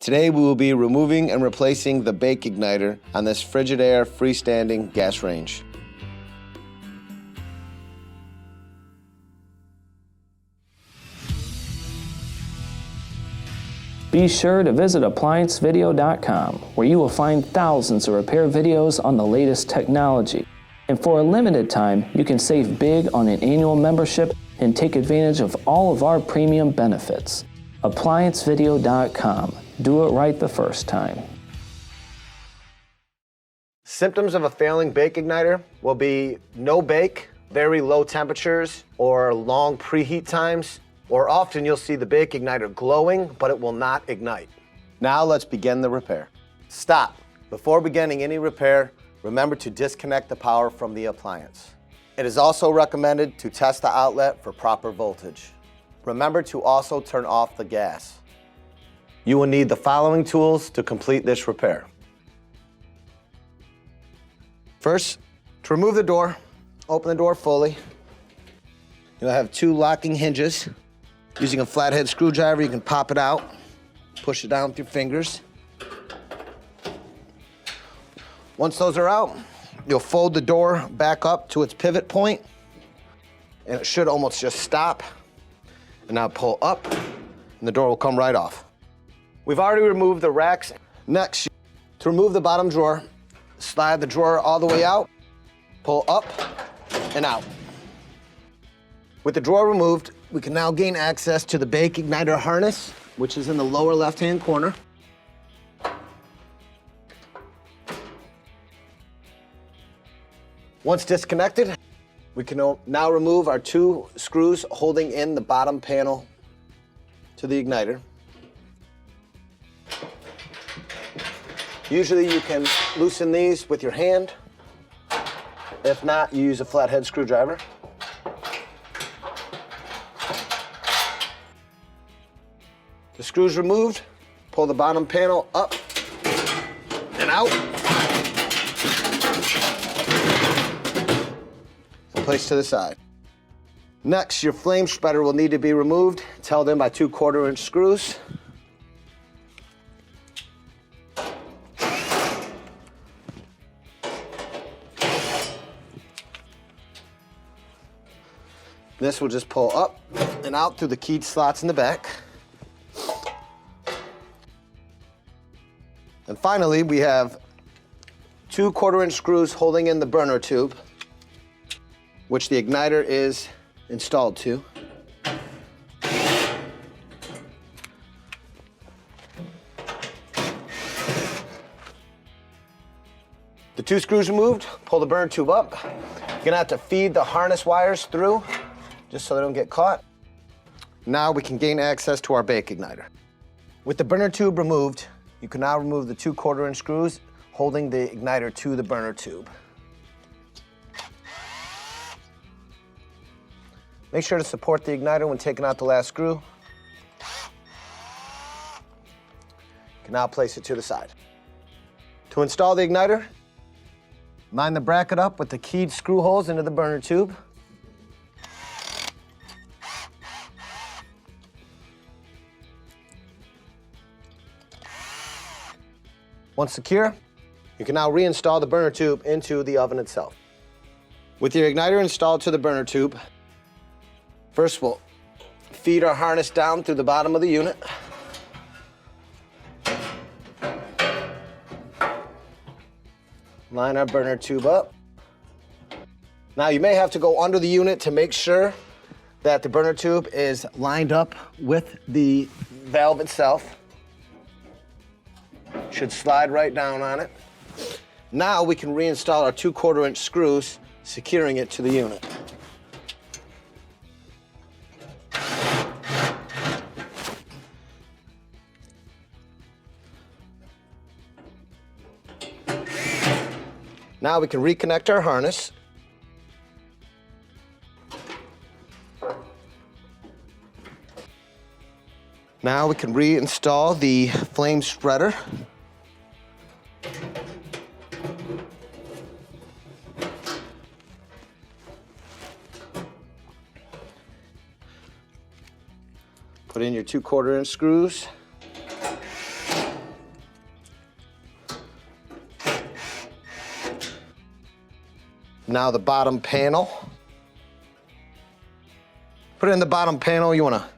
Today we will be removing and replacing the bake igniter on this Frigidaire freestanding gas range. Be sure to visit ApplianceVideo.com, where you will find thousands of repair videos on the latest technology. And for a limited time, you can save big on an annual membership and take advantage of all of our premium benefits. ApplianceVideo.com. Do it right the first time. Symptoms of a failing bake igniter will be no bake, very low temperatures, or long preheat times, or often you'll see the bake igniter glowing, but it will not ignite. Now let's begin the repair. Stop. Before beginning any repair, remember to disconnect the power from the appliance. It is also recommended to test the outlet for proper voltage. Remember to also turn off the gas. You will need the following tools to complete this repair. First, to remove the door, open the door fully. You'll have two locking hinges. Using a flathead screwdriver, you can pop it out, push it down with your fingers. Once those are out, you'll fold the door back up to its pivot point, and it should almost just stop. And now pull up, and the door will come right off. We've already removed the racks. Next, to remove the bottom drawer, slide the drawer all the way out, pull up and out. With the drawer removed, we can now gain access to the bake igniter harness, which is in the lower left-hand corner. Once disconnected, we can now remove our two screws holding in the bottom panel to the igniter. Usually you can loosen these with your hand. If not, you use a flathead screwdriver. The screws removed, pull the bottom panel up and out. And place to the side. Next, your flame spreader will need to be removed. It's held in by two 1/4-inch screws. This will just pull up and out through the keyed slots in the back. And finally, we have two 1/4-inch screws holding in the burner tube, which the igniter is installed to. The two screws removed, pull the burner tube up. You're gonna have to feed the harness wires through, just so they don't get caught. Now we can gain access to our bake igniter. With the burner tube removed, you can now remove the two 1/4-inch screws holding the igniter to the burner tube. Make sure to support the igniter when taking out the last screw. You can now place it to the side. To install the igniter, line the bracket up with the keyed screw holes into the burner tube. Once secure, you can now reinstall the burner tube into the oven itself. With your igniter installed to the burner tube, first we'll feed our harness down through the bottom of the unit. Line our burner tube up. Now you may have to go under the unit to make sure that the burner tube is lined up with the valve itself. Should slide right down on it. Now we can reinstall our two 1/4-inch screws, securing it to the unit. Now we can reconnect our harness. Now we can reinstall the flame spreader. Put in your two 1/4-inch screws. Now the bottom panel. Put it in the bottom panel. You want to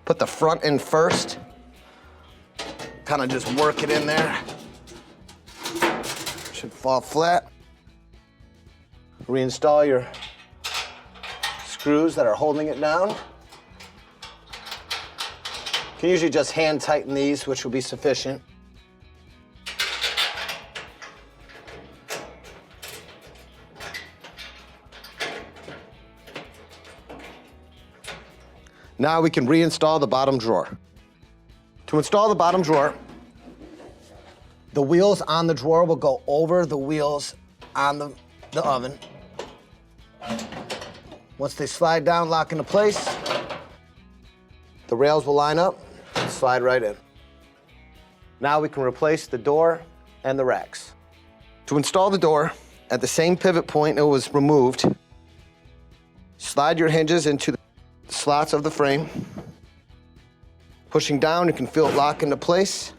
put the front in first. Kind of just work it in there. Should fall flat. Reinstall your screws that are holding it down. You can usually just hand tighten these, which will be sufficient. Now we can reinstall the bottom drawer. To install the bottom drawer, the wheels on the drawer will go over the wheels on the oven. Once they slide down, lock into place, the rails will line up and slide right in. Now we can replace the door and the racks. To install the door, at the same pivot point it was removed, slide your hinges into the slots of the frame. Pushing down, you can feel it lock into place.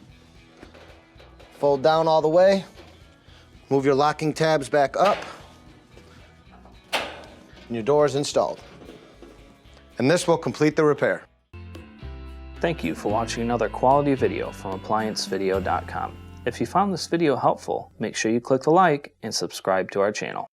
Fold down all the way. Move your locking tabs back up. And your door is installed. And this will complete the repair. Thank you for watching another quality video from ApplianceVideo.com. If you found this video helpful, make sure you click the like and subscribe to our channel.